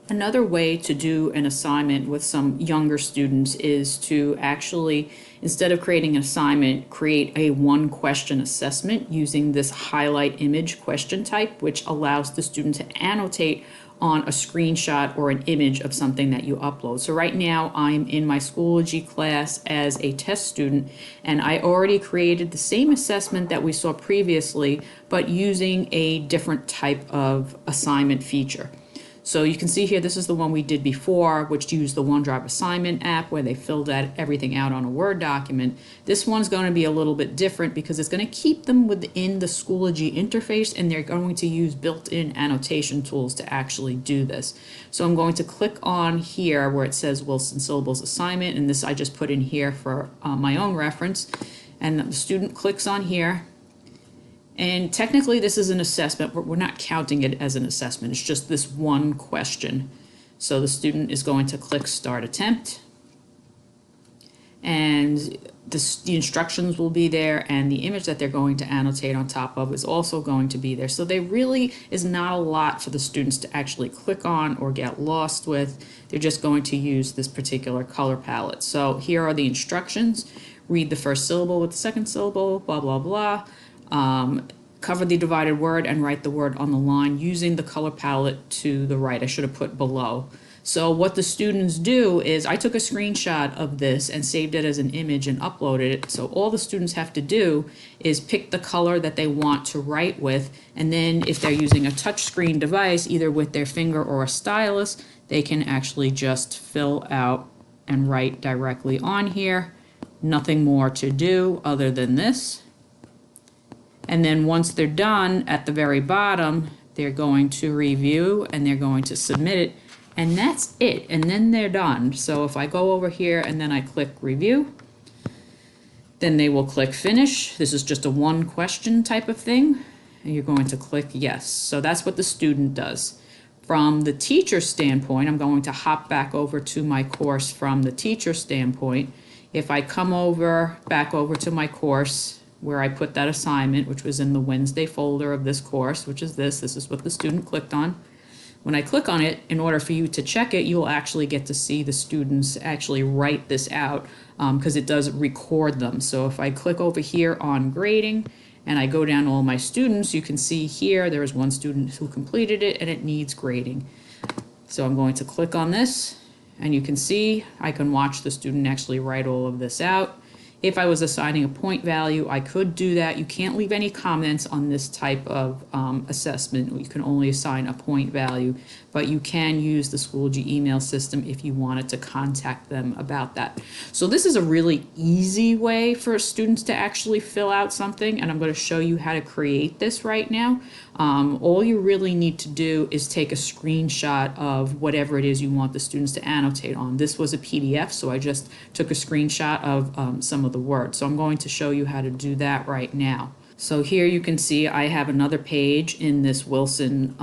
Another way to do an assignment with some younger students is to actually, instead of creating an assignment, create a one question assessment using this highlight image question type, which allows the student to annotate on a screenshot or an image of something that you upload. So right now I'm in my Schoology class as a test student, and I already created the same assessment that we saw previously, but using a different type of assignment feature. So you can see here, this is the one we did before, which used the OneDrive assignment app where they filled everything out on a Word document. This one's going to be a little bit different because it's going to keep them within the Schoology interface, and they're going to use built-in annotation tools to actually do this. So I'm going to click on here where it says Wilson Syllables Assignment, and this I just put in here for my own reference. And the student clicks on here. And technically this is an assessment, but we're not counting it as an assessment. It's just this one question. So the student is going to click Start Attempt. And the instructions will be there, and the image that they're going to annotate on top of is also going to be there. So there really is not a lot for the students to actually click on or get lost with. They're just going to use this particular color palette. So here are the instructions. Read the first syllable with the second syllable, blah, blah, blah. Cover the divided word and write the word on the line using the color palette to the right. I should have put below. So what the students do is, I took a screenshot of this and saved it as an image and uploaded it. So all the students have to do is pick the color that they want to write with, and then if they're using a touchscreen device, either with their finger or a stylus, they can actually just fill out and write directly on here. Nothing more to do other than this. And then once they're done, at the very bottom, they're going to review and they're going to submit it, and that's it. And then they're done. So if I go over here and then I click review, then they will click finish. This is just a one question type of thing, and you're going to click yes. So that's what the student does. From the teacher standpoint, I'm going to hop back over to my course from the teacher standpoint. If I come back over to my course, where I put that assignment, which was in the Wednesday folder of this course, which is this is what the student clicked on. When I click on it, in order for you to check it, you'll actually get to see the students actually write this out, because it does record them. So if I click over here on grading and I go down to all my students, you can see here there is one student who completed it and it needs grading. So I'm going to click on this, and you can see I can watch the student actually write all of this out. If I was assigning a point value, I could do that. You can't leave any comments on this type of assessment. You can only assign a point value, but you can use the Schoology email system if you wanted to contact them about that. So this is a really easy way for students to actually fill out something, and I'm going to show you how to create this right now. All you really need to do is take a screenshot of whatever it is you want the students to annotate on. This was a PDF, so I just took a screenshot of some of the words. So I'm going to show you how to do that right now. So here you can see I have another page in this Wilson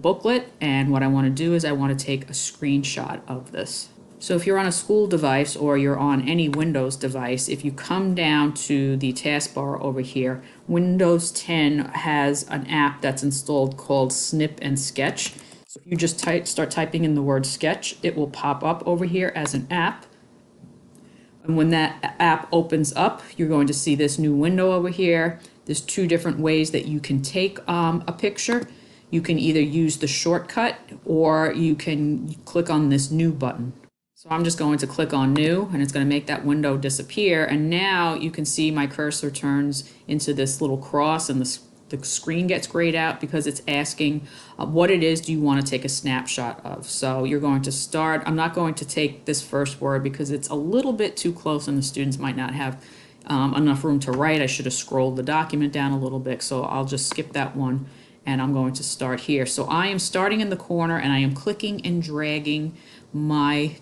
booklet, and what I want to do is I want to take a screenshot of this. So if you're on a school device or you're on any Windows device, if you come down to the taskbar over here, Windows 10 has an app that's installed called Snip and Sketch. So if you just start typing in the word sketch, it will pop up over here as an app. And when that app opens up, you're going to see this new window over here. There's two different ways that you can take a picture. You can either use the shortcut, or you can click on this new button. So I'm just going to click on new, and it's going to make that window disappear. And now you can see my cursor turns into this little cross, and the screen gets grayed out because it's asking what it is do you want to take a snapshot of. So you're going to start. I'm not going to take this first word because it's a little bit too close and the students might not have enough room to write. I should have scrolled the document down a little bit, so I'll just skip that one, and I'm going to start here. So I am starting in the corner, and I am clicking and dragging my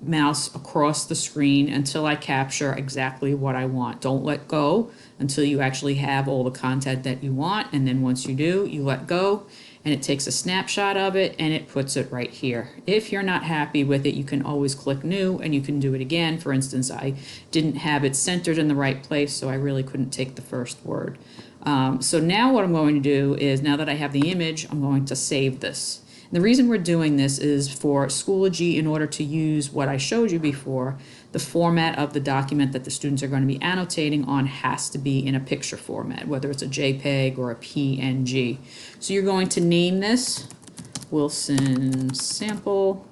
mouse across the screen until I capture exactly what I want. Don't let go until you actually have all the content that you want, and then once you do, you let go, and it takes a snapshot of it and it puts it right here. If you're not happy with it, you can always click new and you can do it again. For instance, I didn't have it centered in the right place, so I really couldn't take the first word. So now what I'm going to do is, now that I have the image, I'm going to save this. The reason we're doing this is for Schoology, in order to use what I showed you before, the format of the document that the students are going to be annotating on has to be in a picture format, whether it's a JPEG or a PNG. So you're going to name this Wilson Sample,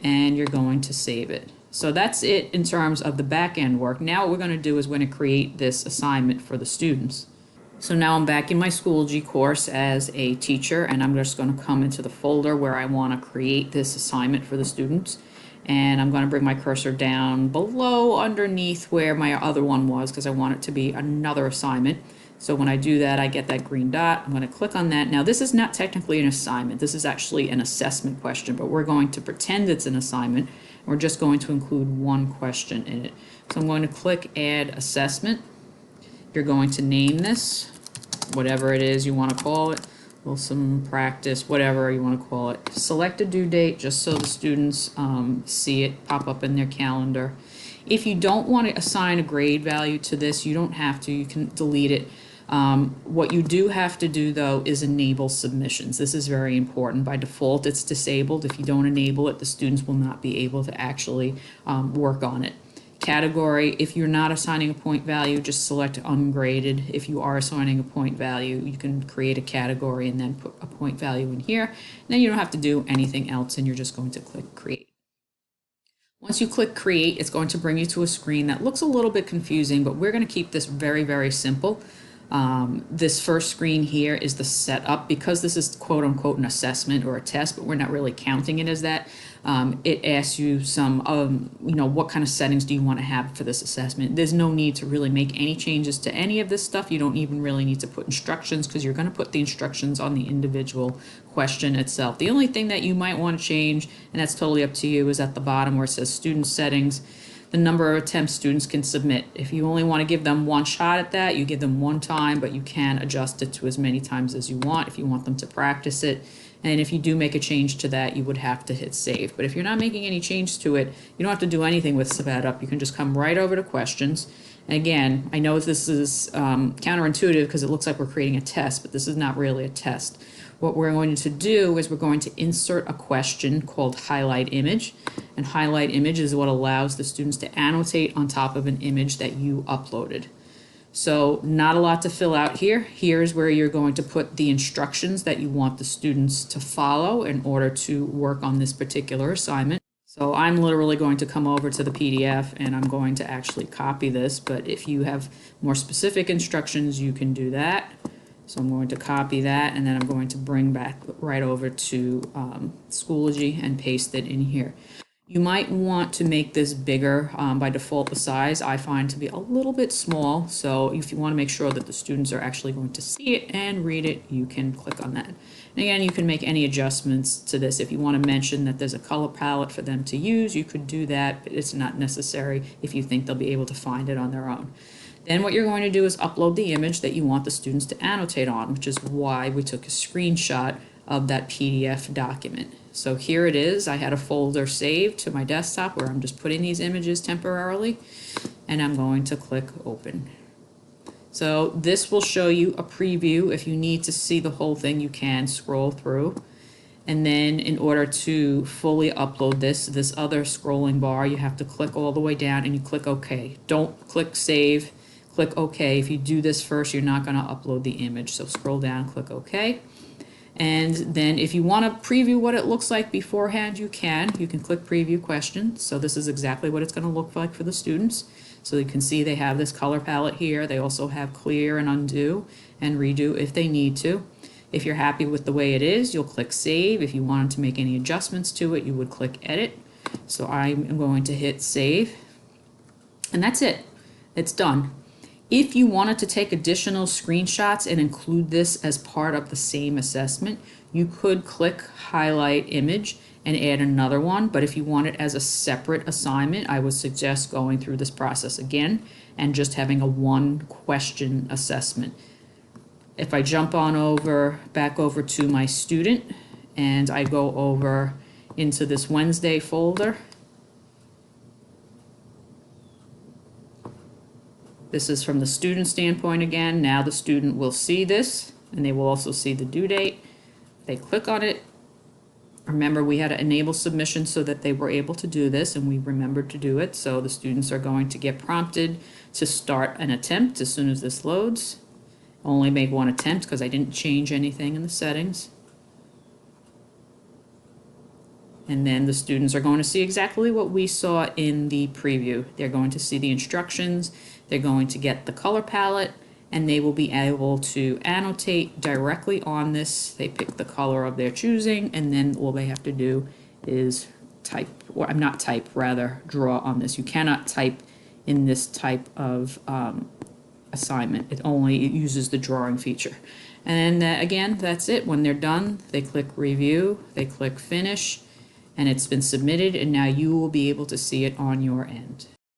and you're going to save it. So that's it in terms of the back end work. Now what we're going to do is we're going to create this assignment for the students. So now I'm back in my Schoology course as a teacher, and I'm just going to come into the folder where I want to create this assignment for the students. And I'm going to bring my cursor down below underneath where my other one was, because I want it to be another assignment. So when I do that, I get that green dot. I'm going to click on that. Now this is not technically an assignment. This is actually an assessment question, but we're going to pretend it's an assignment. We're just going to include one question in it. So I'm going to click Add Assessment. You're going to name this, whatever it is you want to call it, Wilson Practice, whatever you want to call it. Select a due date just so the students see it pop up in their calendar. If you don't want to assign a grade value to this, you don't have to. You can delete it. What you do have to do, though, is enable submissions. This is very important. By default, it's disabled. If you don't enable it, the students will not be able to actually work on it. Category, if you're not assigning a point value, just select ungraded. If you are assigning a point value, you can create a category and then put a point value in here. And then you don't have to do anything else, and you're just going to click Create. Once you click Create, it's going to bring you to a screen that looks a little bit confusing, but we're going to keep this very, very simple. This first screen here is the setup. Because this is quote unquote an assessment or a test, but we're not really counting it as that. It asks you some, what kind of settings do you want to have for this assessment. There's no need to really make any changes to any of this stuff. You don't even really need to put instructions, because you're going to put the instructions on the individual question itself. The only thing that you might want to change, and that's totally up to you, is at the bottom where it says student settings, the number of attempts students can submit. If you only want to give them one shot at that, you give them one time, but you can adjust it to as many times as you want if you want them to practice it. And if you do make a change to that, you would have to hit save. But if you're not making any change to it, you don't have to do anything with setup. You can just come right over to questions. And again, I know this is counterintuitive because it looks like we're creating a test, but this is not really a test. What we're going to do is we're going to insert a question called highlight image. And highlight image is what allows the students to annotate on top of an image that you uploaded. So not a lot to fill out here. Here's where you're going to put the instructions that you want the students to follow in order to work on this particular assignment. So I'm literally going to come over to the PDF and I'm going to actually copy this, but if you have more specific instructions, you can do that. So I'm going to copy that, and then I'm going to bring back right over to Schoology and paste it in here. You might want to make this bigger. By default, the size I find to be a little bit small. So if you want to make sure that the students are actually going to see it and read it, you can click on that. And again, you can make any adjustments to this. If you want to mention that there's a color palette for them to use, you could do that, but it's not necessary if you think they'll be able to find it on their own. Then what you're going to do is upload the image that you want the students to annotate on, which is why we took a screenshot of that PDF document. So here it is. I had a folder saved to my desktop where I'm just putting these images temporarily, and I'm going to click Open. So this will show you a preview. If you need to see the whole thing, you can scroll through. And then in order to fully upload this other scrolling bar, you have to click all the way down and you click OK. Don't click Save. Click OK. If you do this first, you're not going to upload the image. So scroll down, click OK. And then if you want to preview what it looks like beforehand, you can. You can click Preview Questions. So this is exactly what it's going to look like for the students. So you can see they have this color palette here. They also have clear and undo and redo if they need to. If you're happy with the way it is, you'll click Save. If you wanted to make any adjustments to it, you would click Edit. So I'm going to hit Save. And that's it. It's done. If you wanted to take additional screenshots and include this as part of the same assessment, you could click Highlight Image and add another one. But if you want it as a separate assignment, I would suggest going through this process again and just having a one question assessment. If I jump on over, back over to my student, and I go over into this Wednesday folder, this is from the student standpoint again. Now the student will see this, and they will also see the due date. They click on it, Remember, we had to enable submission so that they were able to do this, and we remembered to do it. So the students are going to get prompted to start an attempt as soon as this loads. Only make one attempt because I didn't change anything in the settings. And then the students are going to see exactly what we saw in the preview. They're going to see the instructions, they're going to get the color palette, and they will be able to annotate directly on this. They pick the color of their choosing, and then all they have to do is type, or not type, rather draw on this. You cannot type in this type of assignment. It only uses the drawing feature. And again, that's it. When they're done, they click review, they click finish, and it's been submitted, and now you will be able to see it on your end.